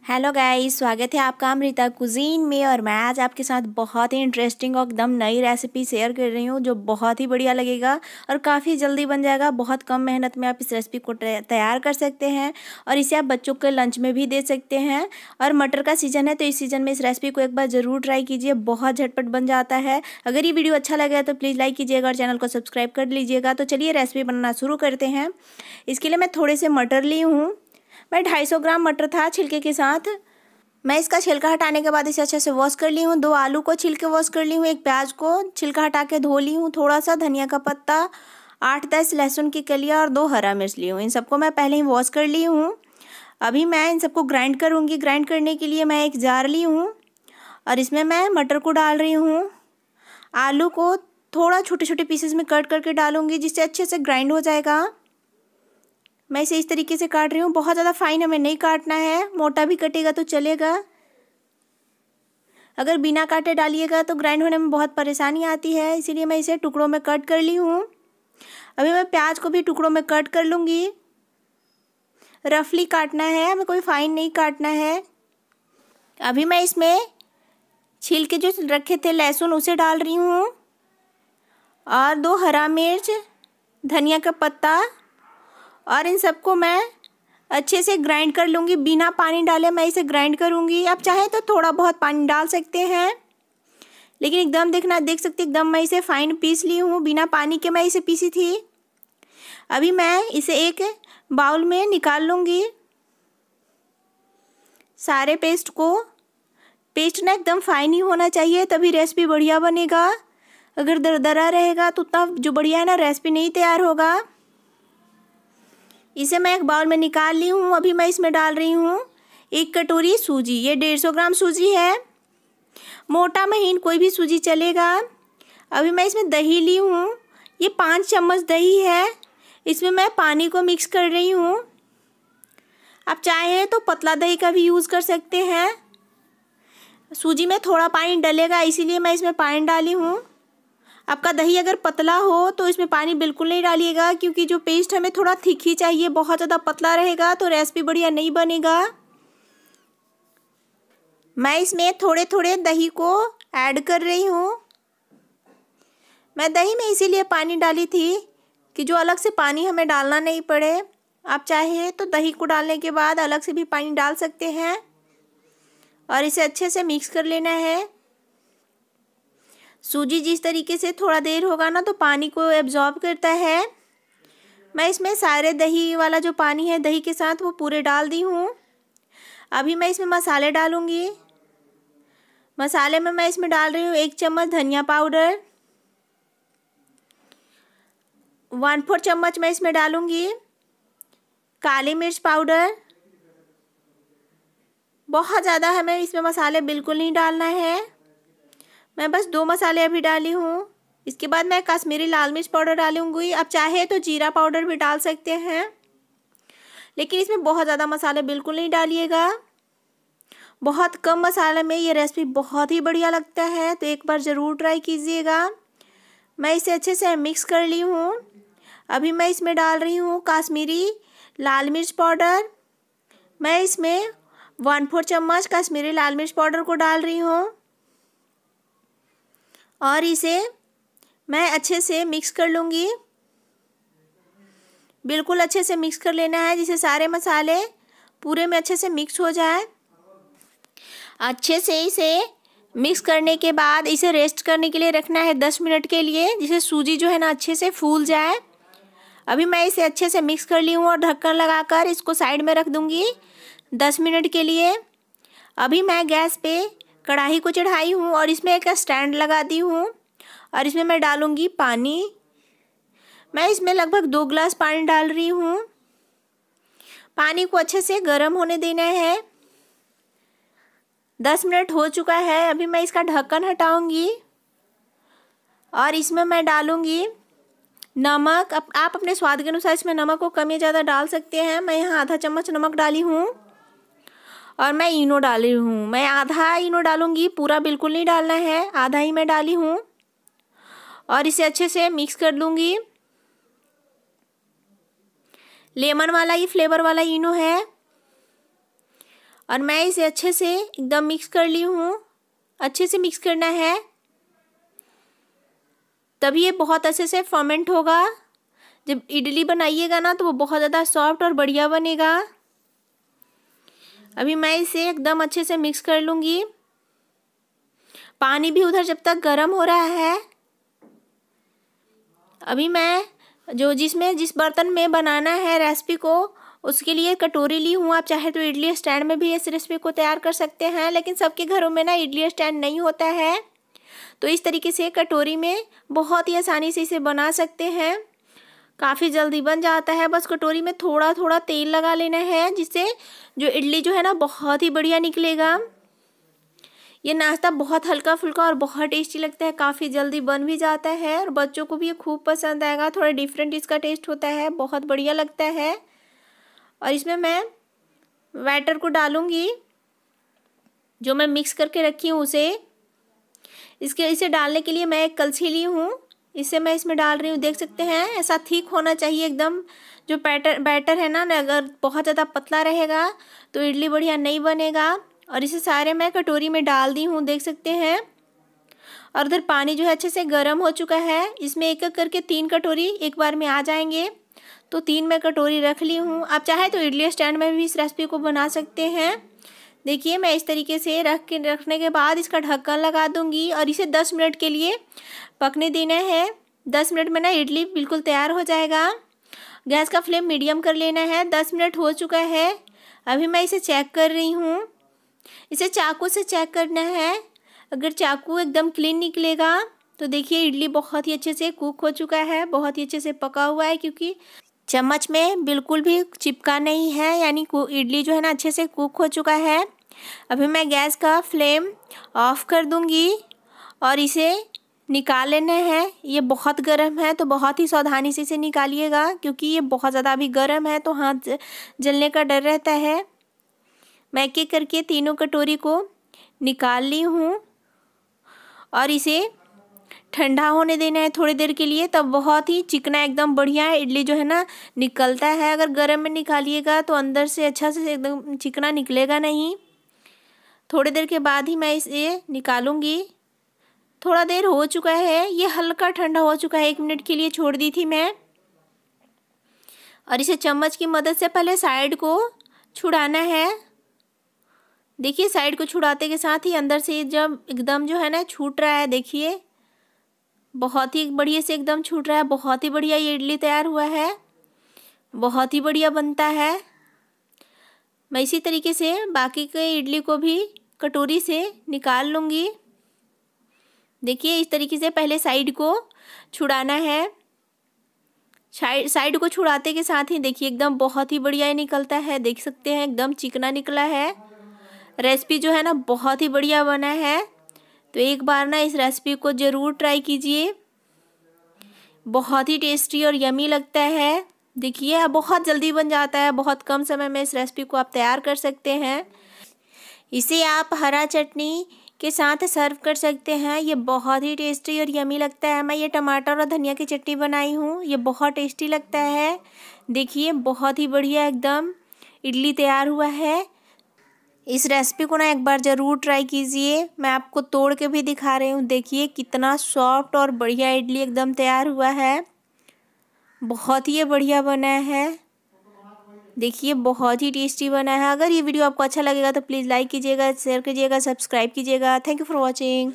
Hello guys, स्वागत है आपका अमृता कुजीन में। और मैं आज आपके साथ बहुत ही इंटरेस्टिंग और एकदम नई रेसिपी शेयर कर रही हूँ जो बहुत ही बढ़िया लगेगा और काफ़ी जल्दी बन जाएगा। बहुत कम मेहनत में आप इस रेसिपी को तैयार कर सकते हैं और इसे आप बच्चों के लंच में भी दे सकते हैं। और मटर का सीज़न है तो इस सीज़न में इस रेसिपी को एक बार ज़रूर ट्राई कीजिए, बहुत झटपट बन जाता है। अगर ये वीडियो अच्छा लगा तो प्लीज़ लाइक कीजिएगा और चैनल को सब्सक्राइब कर लीजिएगा। तो चलिए रेसिपी बनाना शुरू करते हैं। इसके लिए मैं थोड़े से मटर ली हूँ। मैं 250 ग्राम मटर था छिलके के साथ। मैं इसका छिलका हटाने के बाद इसे अच्छे से वॉश कर ली हूँ। 2 आलू को छिल के वॉश कर ली हूँ। 1 प्याज को छिलका हटा के धो ली हूँ। थोड़ा सा धनिया का पत्ता, 8-10 लहसुन की कलियाँ और 2 हरा मिर्च ली हूँ। इन सबको मैं पहले ही वॉश कर ली हूँ। अभी मैं इन सबको ग्राइंड करूँगी। ग्राइंड करने के लिए मैं एक जार ली हूँ और इसमें मैं मटर को डाल रही हूँ। आलू को थोड़ा छोटे छोटे पीसेस में कट करके डालूँगी जिससे अच्छे से ग्राइंड हो जाएगा। मैं इसे इस तरीके से काट रही हूँ। बहुत ज़्यादा फाइन हमें नहीं काटना है, मोटा भी कटेगा तो चलेगा। अगर बिना काटे डालिएगा तो ग्राइंड होने में बहुत परेशानी आती है, इसीलिए मैं इसे टुकड़ों में कट कर ली हूँ। अभी मैं प्याज को भी टुकड़ों में कट कर लूँगी। रफली काटना है, हमें कोई फाइन नहीं काटना है। अभी मैं इसमें छील के जो रखे थे लहसुन उसे डाल रही हूँ और 2 हरा मिर्च, धनिया का पत्ता, और इन सबको मैं अच्छे से ग्राइंड कर लूँगी। बिना पानी डाले मैं इसे ग्राइंड करूँगी। आप चाहें तो थोड़ा बहुत पानी डाल सकते हैं, लेकिन एकदम देख सकते एकदम मैं इसे फाइन पीस ली हूँ। बिना पानी के मैं इसे पीसी थी। अभी मैं इसे एक बाउल में निकाल लूँगी सारे पेस्ट ना एकदम फाइन ही होना चाहिए, तभी रेसिपी बढ़िया बनेगा। अगर दरदरा रहेगा तो उतना जो बढ़िया है ना रेसिपी नहीं तैयार होगा। इसे मैं एक बाउल में निकाल ली हूँ। अभी मैं इसमें डाल रही हूँ 1 कटोरी सूजी। ये 150 ग्राम सूजी है, मोटा महीन कोई भी सूजी चलेगा। अभी मैं इसमें दही ली हूँ, ये 5 चम्मच दही है। इसमें मैं पानी को मिक्स कर रही हूँ। आप चाहें तो पतला दही का भी यूज़ कर सकते हैं। सूजी में थोड़ा पानी डलेगा इसीलिए मैं इसमें पानी डाली हूँ। आपका दही अगर पतला हो तो इसमें पानी बिल्कुल नहीं डालिएगा, क्योंकि जो पेस्ट हमें थोड़ा थिक ही चाहिए। बहुत ज़्यादा पतला रहेगा तो रेसिपी बढ़िया नहीं बनेगा। मैं इसमें थोड़े थोड़े दही को ऐड कर रही हूँ। मैं दही में इसीलिए पानी डाली थी कि जो अलग से पानी हमें डालना नहीं पड़े। आप चाहे तो दही को डालने के बाद अलग से भी पानी डाल सकते हैं और इसे अच्छे से मिक्स कर लेना है। सूजी जिस तरीके से थोड़ा देर होगा ना तो पानी को एब्जॉर्ब करता है। मैं इसमें सारे दही वाला जो पानी है दही के साथ वो पूरे डाल दी हूँ। अभी मैं इसमें मसाले डालूँगी। मसाले में मैं इसमें डाल रही हूँ 1 चम्मच धनिया पाउडर, 1/4 चम्मच मैं इसमें डालूँगी काली मिर्च पाउडर। बहुत ज़्यादा हमें इसमें मसाले बिल्कुल नहीं डालना है। मैं बस 2 मसाले अभी डाली हूँ। इसके बाद मैं कश्मीरी लाल मिर्च पाउडर डालूँगी। आप चाहे तो जीरा पाउडर भी डाल सकते हैं, लेकिन इसमें बहुत ज़्यादा मसाले बिल्कुल नहीं डालिएगा। बहुत कम मसाले में ये रेसिपी बहुत ही बढ़िया लगता है, तो एक बार ज़रूर ट्राई कीजिएगा। मैं इसे अच्छे से मिक्स कर ली हूँ। अभी मैं इसमें डाल रही हूँ कश्मीरी लाल मिर्च पाउडर। मैं इसमें 1/4 चम्मच कश्मीरी लाल मिर्च पाउडर को डाल रही हूँ और इसे मैं अच्छे से मिक्स कर लूँगी। बिल्कुल अच्छे से मिक्स कर लेना है जिससे सारे मसाले पूरे में अच्छे से मिक्स हो जाए। अच्छे से इसे मिक्स करने के बाद इसे रेस्ट करने के लिए रखना है 10 मिनट के लिए, जिससे सूजी जो है ना अच्छे से फूल जाए। अभी मैं इसे अच्छे से मिक्स कर ली हूँ और ढक्कन लगाकर इसको साइड में रख दूँगी 10 मिनट के लिए। अभी मैं गैस पे कढ़ाई को चढ़ाई हूँ और इसमें एक स्टैंड लगा दी हूँ और इसमें मैं डालूँगी पानी। मैं इसमें लगभग 2 गिलास पानी डाल रही हूँ। पानी को अच्छे से गर्म होने देना है। 10 मिनट हो चुका है। अभी मैं इसका ढक्कन हटाऊँगी और इसमें मैं डालूँगी नमक। आप अपने स्वाद के अनुसार इसमें नमक को कम या ज़्यादा डाल सकते हैं। मैं यहाँ आधा चम्मच नमक डाली हूँ और मैं इनो डाली हूँ। मैं आधा इनो डालूँगी, पूरा बिल्कुल नहीं डालना है, आधा ही मैं डाली हूँ और इसे अच्छे से मिक्स कर लूँगी। लेमन वाला ये फ्लेवर वाला इनो है और मैं इसे अच्छे से एकदम मिक्स कर ली हूँ। अच्छे से मिक्स करना है, तभी ये बहुत अच्छे से फर्मेंट होगा। जब इडली बनाइएगा ना तो वो बहुत ज़्यादा सॉफ्ट और बढ़िया बनेगा। अभी मैं इसे एकदम अच्छे से मिक्स कर लूँगी। पानी भी उधर जब तक गर्म हो रहा है, अभी मैं जिस बर्तन में बनाना है रेसिपी को, उसके लिए कटोरी ली हूँ। आप चाहे तो इडली स्टैंड में भी इस रेसिपी को तैयार कर सकते हैं, लेकिन सबके घरों में ना इडली स्टैंड नहीं होता है, तो इस तरीके से कटोरी में बहुत ही आसानी से इसे बना सकते हैं। काफ़ी जल्दी बन जाता है। बस कटोरी में थोड़ा थोड़ा तेल लगा लेना है, जिससे जो इडली जो है ना बहुत ही बढ़िया निकलेगा। ये नाश्ता बहुत हल्का फुल्का और बहुत टेस्टी लगता है, काफ़ी जल्दी बन भी जाता है और बच्चों को भी ये खूब पसंद आएगा। थोड़ा डिफरेंट इसका टेस्ट होता है, बहुत बढ़िया लगता है। और इसमें मैं बैटर को डालूँगी, जो मैं मिक्स करके रखी हूँ उसे। इसे डालने के लिए मैं एक कलछी ली हूँ, इसे मैं इसमें डाल रही हूँ। देख सकते हैं ऐसा थिक होना चाहिए एकदम। जो बैटर है ना, अगर बहुत ज़्यादा पतला रहेगा तो इडली बढ़िया नहीं बनेगा। और इसे सारे मैं कटोरी में डाल दी हूँ, देख सकते हैं। और उधर पानी जो है अच्छे से गर्म हो चुका है। इसमें एक एक करके 3 कटोरी एक बार में आ जाएंगे, तो 3 मैं कटोरी रख ली हूँ। आप चाहे तो इडली स्टैंड में भी इस रेसिपी को बना सकते हैं। देखिए मैं इस तरीके से रखने के बाद इसका ढक्कन लगा दूंगी और इसे 10 मिनट के लिए पकने देना है। 10 मिनट में ना इडली बिल्कुल तैयार हो जाएगा। गैस का फ्लेम मीडियम कर लेना है। 10 मिनट हो चुका है। अभी मैं इसे चेक कर रही हूँ। इसे चाकू से चेक करना है। अगर चाकू एकदम क्लीन निकलेगा तो देखिए इडली बहुत ही अच्छे से कुक हो चुका है, बहुत ही अच्छे से पका हुआ है, क्योंकि चम्मच में बिल्कुल भी चिपका नहीं है, यानी इडली जो है ना अच्छे से कुक हो चुका है। अभी मैं गैस का फ्लेम ऑफ कर दूंगी और इसे निकाल लेना है। ये बहुत गर्म है तो बहुत ही सावधानी से इसे निकालिएगा, क्योंकि ये बहुत ज़्यादा अभी गर्म है तो हाथ जलने का डर रहता है। मैं एक एक करके तीनों कटोरी को निकाल ली हूँ और इसे ठंडा होने देना है थोड़ी देर के लिए, तब बहुत ही चिकना एकदम बढ़िया इडली जो है ना निकलता है। अगर गर्म में निकालिएगा तो अंदर से अच्छा से एकदम चिकना निकलेगा नहीं। थोड़ी देर के बाद ही मैं इसे निकालूंगी। थोड़ा देर हो चुका है, ये हल्का ठंडा हो चुका है। 1 मिनट के लिए छोड़ दी थी मैं। और इसे चम्मच की मदद से पहले साइड को छुड़ाना है। देखिए साइड को छुड़ाते के साथ ही अंदर से जब एकदम जो है ना छूट रहा है, देखिए बहुत ही बढ़िया से एकदम छूट रहा है। बहुत ही बढ़िया ये इडली तैयार हुआ है, बहुत ही बढ़िया बनता है। मैं इसी तरीके से बाकी के इडली को भी कटोरी से निकाल लूँगी। देखिए इस तरीके से पहले साइड को छुड़ाना है। साइड को छुड़ाते के साथ ही देखिए एकदम बहुत ही बढ़िया ये निकलता है। देख सकते हैं एकदम चिकना निकला है। रेसिपी जो है ना बहुत ही बढ़िया बना है, तो एक बार ना इस रेसिपी को ज़रूर ट्राई कीजिए। बहुत ही टेस्टी और यमी लगता है। देखिए बहुत जल्दी बन जाता है, बहुत कम समय में इस रेसिपी को आप तैयार कर सकते हैं। इसे आप हरा चटनी के साथ सर्व कर सकते हैं। ये बहुत ही टेस्टी और यमी लगता है। मैं ये टमाटर और धनिया की चटनी बनाई हूँ, ये बहुत टेस्टी लगता है। देखिए बहुत ही बढ़िया एकदम इडली तैयार हुआ है। इस रेसिपी को ना एक बार ज़रूर ट्राई कीजिए। मैं आपको तोड़ के भी दिखा रही हूँ। देखिए कितना सॉफ्ट और बढ़िया इडली एकदम तैयार हुआ है। बहुत ही बढ़िया बना है। देखिए बहुत ही टेस्टी बना है। अगर ये वीडियो आपको अच्छा लगेगा तो प्लीज़ लाइक कीजिएगा, शेयर कीजिएगा, सब्सक्राइब कीजिएगा। Thank you for watching.